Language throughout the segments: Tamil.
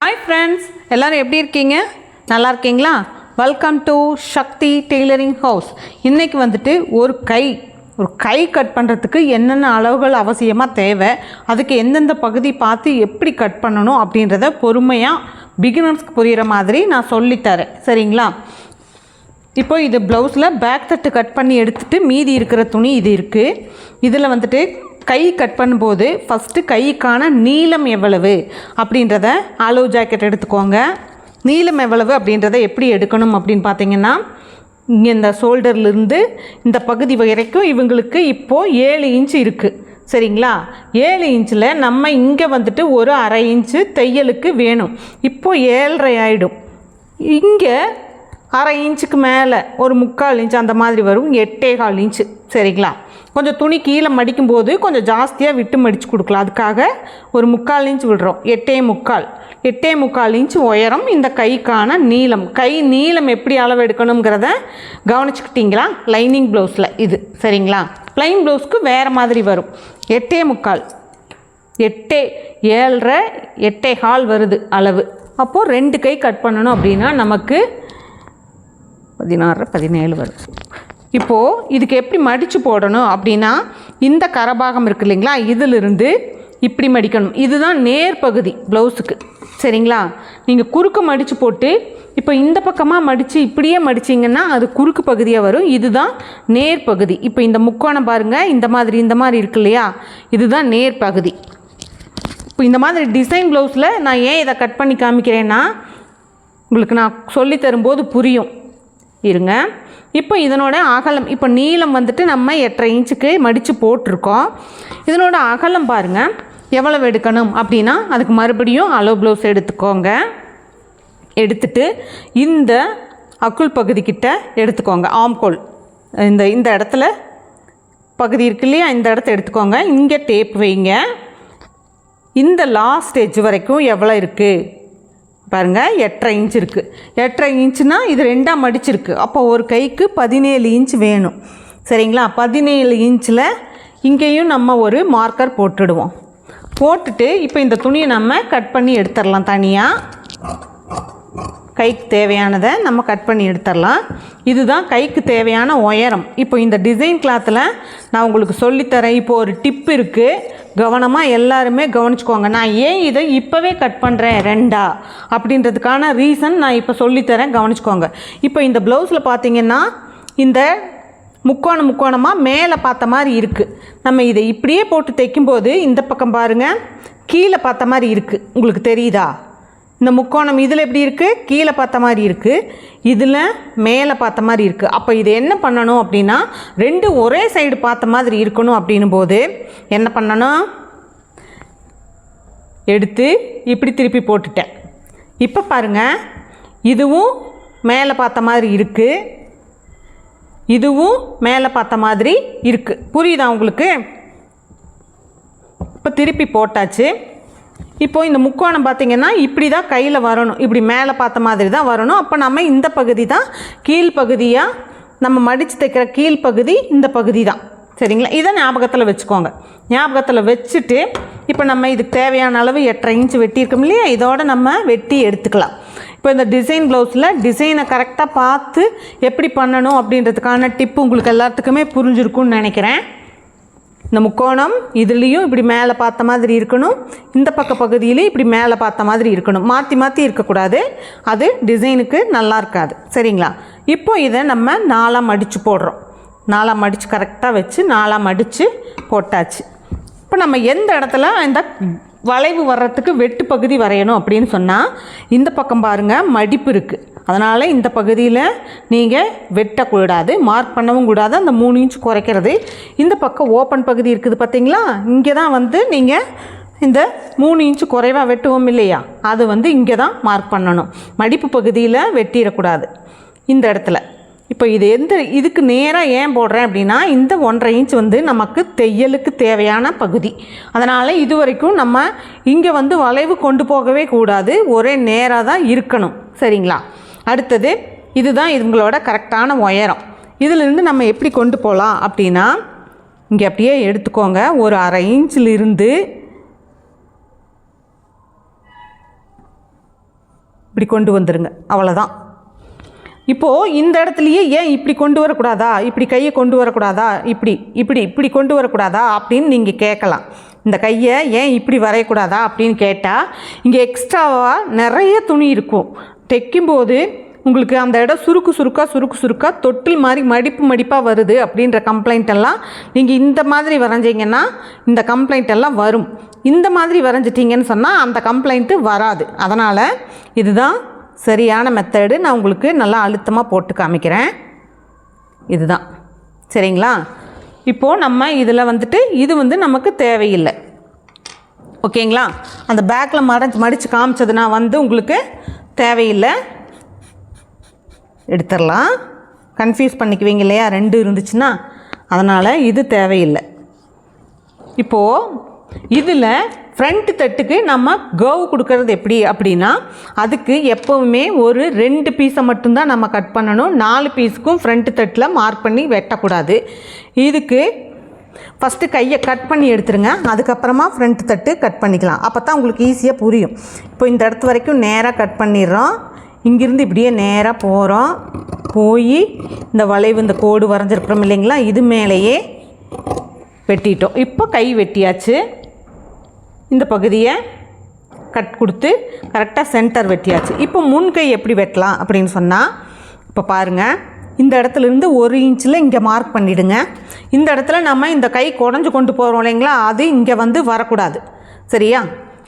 Hi friends, எல்லாரும் எப்படி இருக்கீங்க? நல்லா இருக்கீங்களா? Welcome to Shakti tailoring house. இன்னைக்கு வந்துட்டு ஒரு கை கட் பண்ணுறதுக்கு என்னென்ன அளவுகள் அவசியமாக தேவை, அதுக்கு எந்தெந்த பகுதி பார்த்து எப்படி கட் பண்ணணும் அப்படின்றத பொறுமையாக பிகினர்ஸ்க்கு புரிகிற மாதிரி நான் சொல்லித்தரேன். சரிங்களா? இப்போ இது ப்ளவுஸில் பேக் தட்டு கட் பண்ணி எடுத்துகிட்டு மீதி இருக்கிற துணி இது இருக்குது. இதில் வந்துட்டு கை கட் பண்ணும்போது ஃபஸ்ட்டு கைக்கான நீளம் எவ்வளவு அப்படின்றத அளவு ஜாக்கெட் எடுத்துக்கோங்க. நீளம் எவ்வளவு அப்படின்றத எப்படி எடுக்கணும் அப்படின்னு பார்த்தீங்கன்னா, இங்கே இந்த ஷோல்டர்லேருந்து இந்த பகுதி வரைக்கும் இவங்களுக்கு இப்போது 7 இன்ச்சு இருக்குது. சரிங்களா? 7 இன்ச்சில் நம்ம இங்கே வந்துட்டு ஒரு அரை இன்ச்சு தையலுக்கு வேணும். இப்போது 7.5 ஆகிடும். இங்கே அரை இன்ச்சுக்கு மேலே ஒரு 3/4 இன்ச்சு அந்த மாதிரி வரும். 8.25 இன்ச்சு. சரிங்களா? கொஞ்சம் துணி கீழே மடிக்கும்போது கொஞ்சம் ஜாஸ்தியாக விட்டு மடித்து கொடுக்கலாம். அதுக்காக ஒரு 3/4 இன்ச்சு விடுறோம். 8.25 இன்ச்சு உயரம் இந்த கைக்கான நீளம். கை நீளம் எப்படி அளவு எடுக்கணுங்கிறத கவனிச்சுக்கிட்டீங்களா? லைனிங் ப்ளவுஸில் இது. சரிங்களா? ப்ளைன் ப்ளவுஸ்க்கு வேறு மாதிரி வரும். 8.25 7.5 8.25 வருது அளவு. அப்போது 2 கை கட் பண்ணணும் அப்படின்னா நமக்கு 16 17 வரும். இப்போது இதுக்கு எப்படி மடித்து போடணும் அப்படின்னா, இந்த கரபாகம் இருக்குது இல்லைங்களா, இதிலிருந்து இப்படி மடிக்கணும். இதுதான் நேர் பகுதி ப்ளவுஸுக்கு. சரிங்களா? நீங்கள் குறுக்கு மடித்து போட்டு இப்போ இந்த பக்கமாக மடித்து இப்படியே மடிச்சிங்கன்னா அது குறுக்கு பகுதியாக வரும். இதுதான் நேர் பகுதி. இப்போ இந்த முக்கோணம் பாருங்கள், இந்த மாதிரி இருக்கு இல்லையா, இதுதான் நேர் பகுதி. இப்போ இந்த மாதிரி டிசைன் ப்ளவுஸில் நான் ஏன் இதை கட் பண்ணி காமிக்கிறேன்னா, உங்களுக்கு நான் சொல்லி தரும்போது புரியும். இருங்க. இப்போ இதனோட அகலம், இப்போ நீளம் வந்துட்டு நம்ம 8.5 இன்ச்சுக்கு மடித்து போட்டிருக்கோம். இதனோட அகலம் பாருங்கள் எவ்வளவு எடுக்கணும் அப்படின்னா, அதுக்கு மறுபடியும் அளவு ப்ளவுஸ் எடுத்துக்கோங்க. எடுத்துட்டு இந்த அக்குள் பகுதிக்கிட்ட எடுத்துக்கோங்க. ஆம்கோல் இந்த இடத்துல பகுதி இருக்கு இல்லையா, இந்த இடத்த எடுத்துக்கோங்க. இங்கே டேப் வைங்க. இந்த லாஸ்ட் எட்ஜ் வரைக்கும் எவ்வளோ இருக்குது பாருங்கள், 8.5 இன்ச்சு இருக்குது. 8.5 இன்ச்சுனா இது 2ஆக மடிச்சிருக்கு. அப்போ ஒரு கைக்கு 17 இன்ச் வேணும். சரிங்களா? 17 இன்ச்சில் இங்கேயும் நம்ம ஒரு மார்க்கர் போட்டுடுவோம். போட்டுட்டு இப்போ இந்த துணியை நம்ம கட் பண்ணி எடுத்துடலாம். தனியாக கைக்கு தேவையானதை நம்ம கட் பண்ணி எடுத்துடலாம். இதுதான் கைக்கு தேவையான உயரம். இப்போ இந்த டிசைன் கிளாத்தில் நான் உங்களுக்கு சொல்லித்தரேன். இப்போ ஒரு டிப் இருக்குது, கவனமாக எல்லாருமே கவனிச்சுக்கோங்க. நான் ஏன் இதை இப்போவே கட் பண்ணுறேன் 2ஆ அப்படின்றதுக்கான ரீசன் நான் இப்போ சொல்லித்தரேன், கவனிச்சுக்கோங்க. இப்போ இந்த ப்ளவுஸில் பார்த்தீங்கன்னா இந்த முக்கோணமாக மேலே பார்த்த மாதிரி இருக்குது. நம்ம இதை இப்படியே போட்டு தைக்கும்போது இந்த பக்கம் பாருங்கள் கீழே பார்த்த மாதிரி இருக்குது. உங்களுக்கு தெரியுதா? இந்த முக்கோணம் இதில் எப்படி இருக்குது, கீழே பார்த்த மாதிரி இருக்குது, இதில் மேலே பார்த்த மாதிரி இருக்குது. அப்போ இது என்ன பண்ணணும் அப்படின்னா, 2 ஒரே சைடு பார்த்த மாதிரி இருக்கணும். அப்படின்னும் போது என்ன பண்ணணும், எடுத்து இப்படி திருப்பி போட்டுட்டேன். இப்போ பாருங்கள், இதுவும் மேலே பார்த்த மாதிரி இருக்குது, இதுவும் மேலே பார்த்த மாதிரி இருக்குது. புரியுதா உங்களுக்கு? இப்போ திருப்பி போட்டாச்சு. இப்போ இந்த முக்கோணம் பார்த்திங்கன்னா இப்படி தான் கையில் வரணும், இப்படி மேலே பார்த்த மாதிரி தான் வரணும். அப்போ நம்ம இந்த பகுதி தான் கீழ்ப்பகுதியாக நம்ம மடித்து தைக்கிற கீழ்ப்பகுதி இந்த பகுதி தான். சரிங்களா? இதை ஞாபகத்தில் வச்சுக்கோங்க. ஞாபகத்தில் வச்சுட்டு இப்போ நம்ம இதுக்கு தேவையான அளவு 8.5 இன்ச்சு வெட்டியிருக்கோம் இல்லையா, இதோடு நம்ம வெட்டி எடுத்துக்கலாம். இப்போ இந்த டிசைன் ப்ளவுஸில் டிசைனை கரெக்டாக பார்த்து எப்படி பண்ணணும் அப்படின்றதுக்கான டிப்பு உங்களுக்கு எல்லாத்துக்குமே புரிஞ்சிருக்குன்னு நினைக்கிறேன். இந்த முக்கோணம் இதுலேயும் இப்படி மேலே பார்த்த மாதிரி இருக்கணும், இந்த பக்க பகுதியிலையும் இப்படி மேலே பார்த்த மாதிரி இருக்கணும். மாற்றி இருக்கக்கூடாது, அது டிசைனுக்கு நல்லா இருக்காது. சரிங்களா? இப்போ இதை நம்ம 4ஆக மடித்து போடுறோம். 4ஆக மடித்து கரெக்டாக வச்சு 4ஆக மடித்து போட்டாச்சு. இப்போ நம்ம எந்த இடத்துல இந்த வளைவு வர்றதுக்கு வெட்டு பகுதி வரையணும் அப்படின்னு சொன்னால், இந்த பக்கம் பாருங்கள் மடிப்பு இருக்குது. அதனால் இந்த பகுதியில் நீங்கள் வெட்டக்கூடாது, மார்க் பண்ணவும் கூடாது. அந்த 3 இன்ச் குறைக்கிறது. இந்த பக்கம் ஓப்பன் பகுதி இருக்குது பார்த்தீங்களா, இங்கே தான் வந்து நீங்கள் இந்த 3 இன்ச்சு குறைவாக வெட்டுவோம் இல்லையா, அது இங்கே தான் மார்க் பண்ணணும். மடிப்பு பகுதியில் வெட்டிடக்கூடாது இந்த இடத்துல. இப்போ இது இதுக்கு நேராக ஏன் போடுறேன் அப்படின்னா, இந்த 1.5 இன்ச் நமக்கு தையலுக்கு தேவையான பகுதி. அதனால் இது வரைக்கும் நம்ம இங்கே வளைவு கொண்டு போகவே கூடாது, ஒரே நேராக தான் இருக்கணும். சரிங்களா? அடுத்தது இதுதான் இவங்களோட கரெக்டான உயரம். இதிலிருந்து நம்ம எப்படி கொண்டு போகலாம் அப்படின்னா, இங்கே அப்படியே எடுத்துக்கோங்க. ஒரு அரை இன்ச்சிலிருந்து இப்படி கொண்டு வந்துடுங்க, அவ்வளோதான். இப்போது இந்த இடத்துலையே ஏன் இப்படி கொண்டு வரக்கூடாதா, இப்படி கையை கொண்டு வரக்கூடாதா, இப்படி இப்படி இப்படி கொண்டு வரக்கூடாதா அப்படின்னு நீங்கள் கேட்கலாம். இந்த கையை ஏன் இப்படி வரையக்கூடாதா அப்படின்னு கேட்டால், இங்கே எக்ஸ்ட்ராவாக நிறைய துணி இருக்கும். தைக்கும்போது உங்களுக்கு அந்த இடம் சுருக்கு சுருக்காக தொட்டில் மாதிரி மடிப்பாக வருது அப்படின்ற கம்ப்ளைண்ட் எல்லாம் நீங்கள் இந்த மாதிரி வரைஞ்சிங்கன்னா இந்த கம்ப்ளைண்ட் எல்லாம் வரும். இந்த மாதிரி வரைஞ்சிட்டிங்கன்னு சொன்னால் அந்த கம்ப்ளைண்ட்டு வராது. அதனால் இதுதான் சரியான மெத்தடு. நான் உங்களுக்கு நல்லா அழுத்தமாக போட்டு காமிக்கிறேன். இதுதான் சரிங்களா. இப்போது நம்ம இதில் வந்துட்டு இது நமக்கு தேவையில்லை, ஓகேங்களா. அந்த பேக்கில் மடித்து காமிச்சதுனா உங்களுக்கு தேவையில்லை, எடுத்துடலாம். கன்ஃபியூஸ் பண்ணிக்குவீங்க இல்லையா, 2 இருந்துச்சுன்னா, அதனால் இது தேவையில்லை. இப்போது இதில் ஃப்ரண்ட் தட்டுக்கு நம்ம கர்வ் கொடுக்கறது எப்படி அப்படின்னா, அதுக்கு எப்போவுமே ஒரு 2 பீஸை மட்டும்தான் நம்ம கட் பண்ணணும். 4 பீஸுக்கும் ஃப்ரண்ட் தட்டில் மார்க் பண்ணி வெட்டக்கூடாது. இதுக்கு ஃபஸ்ட்டு கையை கட் பண்ணி எடுத்துருங்க, அதுக்கப்புறமா ஃப்ரண்ட் தட்டு கட் பண்ணிக்கலாம். அப்போ தான் உங்களுக்கு ஈஸியாக புரியும். இப்போ இந்த இடத்து வரைக்கும் நேராக கட் பண்ணிடுறோம். இங்கிருந்து இப்படியே நேராக போகிறோம், போய் இந்த வளைவு இந்த கோடு வரைஞ்சிருக்கிறோம் இல்லைங்களா, இது மேலேயே வெட்டிட்டோம். இப்போ கை வெட்டியாச்சு. இந்த பகுதியை கட் கொடுத்து கரெக்டாக சென்டர் வெட்டியாச்சு. இப்போ முன் கை எப்படி வெட்டலாம் அப்படின்னு சொன்னால், இப்போ பாருங்கள், இந்த இடத்துலேருந்து 1 இன்ச்சில் இங்கே மார்க் பண்ணிவிடுங்க. இந்த இடத்துல நம்ம இந்த கை குடஞ்சி கொண்டு போகிறோம் இல்லைங்களா, அது இங்கே வரக்கூடாது, சரியா.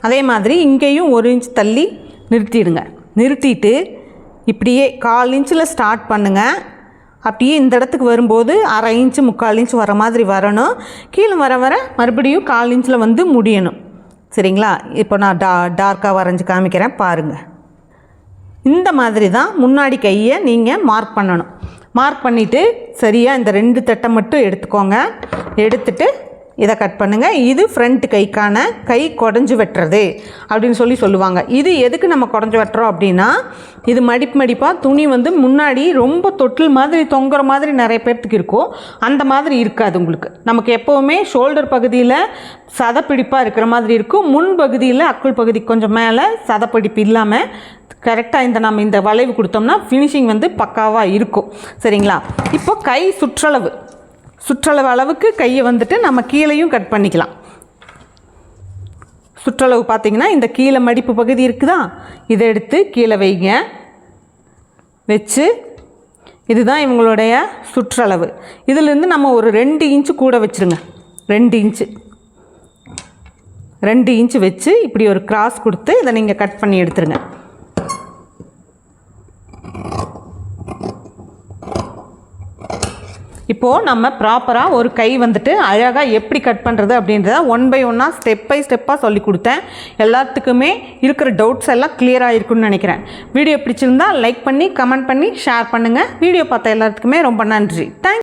அதே மாதிரி இங்கேயும் 1 இன்ச் தள்ளி நிறுத்திடுங்க. நிறுத்திட்டு இப்படியே 1/4 இன்ச்சில் ஸ்டார்ட் பண்ணுங்கள். அப்படியே இந்த இடத்துக்கு வரும்போது 1/2 இன்ச்சு 3/4 இன்ச்சு வர மாதிரி வரணும். கீழே வர மறுபடியும் 1/4 இன்ச்சில் முடியணும், சரிங்களா. இப்போ நான் டார்க்காக வரைஞ்சி காமிக்கிறேன் பாருங்கள். இந்த மாதிரி தான் முன்னாடி கையை நீங்கள் மார்க் பண்ணணும். மார்க் பண்ணிவிட்டு சரியாக இந்த 2 தட்டை மட்டும் எடுத்துக்கோங்க. எடுத்துட்டு இதை கட் பண்ணுங்கள். இது ஃப்ரண்ட் கைக்கான கை குடஞ்சி வெட்டுறது அப்படின்னு சொல்லுவாங்க. இது எதுக்கு நம்ம குடஞ்சி வெட்டுறோம் அப்படின்னா, இது மடிப்பாக துணி முன்னாடி ரொம்ப தொட்டில் மாதிரி தொங்குற மாதிரி நிறைய பேர்த்துக்கு இருக்கும். அந்த மாதிரி இருக்காது உங்களுக்கு. நமக்கு எப்போவுமே ஷோல்டர் பகுதியில் சதப்பிடிப்பாக இருக்கிற மாதிரி இருக்கும். முன் பகுதியில் அக்குள் பகுதி கொஞ்சம் மேலே சதப்பிடிப்பு இல்லாமல் கரெக்டாக நம்ம இந்த வளைவு கொடுத்தோம்னா ஃபினிஷிங் பக்காவாக இருக்கும், சரிங்களா. இப்போ கை சுற்றளவு அளவுக்கு கையை நம்ம கீழையும் கட் பண்ணிக்கலாம். சுற்றளவு பார்த்திங்கன்னா இந்த கீழே மடிப்பு பகுதி இருக்குதா, இதை எடுத்து கீழே வைங்க. வச்சு இதுதான் இவங்களுடைய சுற்றளவு. இதிலேருந்து நம்ம ஒரு 2 இன்ச்சு கூட வச்சுருங்க. 2 இன்ச்சு வச்சு இப்படி ஒரு கிராஸ் கொடுத்து இதை நீங்கள் கட் பண்ணி எடுத்துருங்க. இப்போது நம்ம ப்ராப்பராக ஒரு கை அழகாக எப்படி கட் பண்ணுறது அப்படின்றத 1 by 1 ஸ்டெப் பை ஸ்டெப்பாக சொல்லி கொடுத்தேன். எல்லாத்துக்குமே இருக்கிற டவுட்ஸ் எல்லாம் கிளியராக இருக்குன்னு நினைக்கிறேன். வீடியோ பிடிச்சிருந்தால் லைக் பண்ணி கமெண்ட் பண்ணி ஷேர் பண்ணுங்கள். வீடியோ பார்த்த எல்லாத்துக்குமே ரொம்ப நன்றி. தேங்க்ஸ்.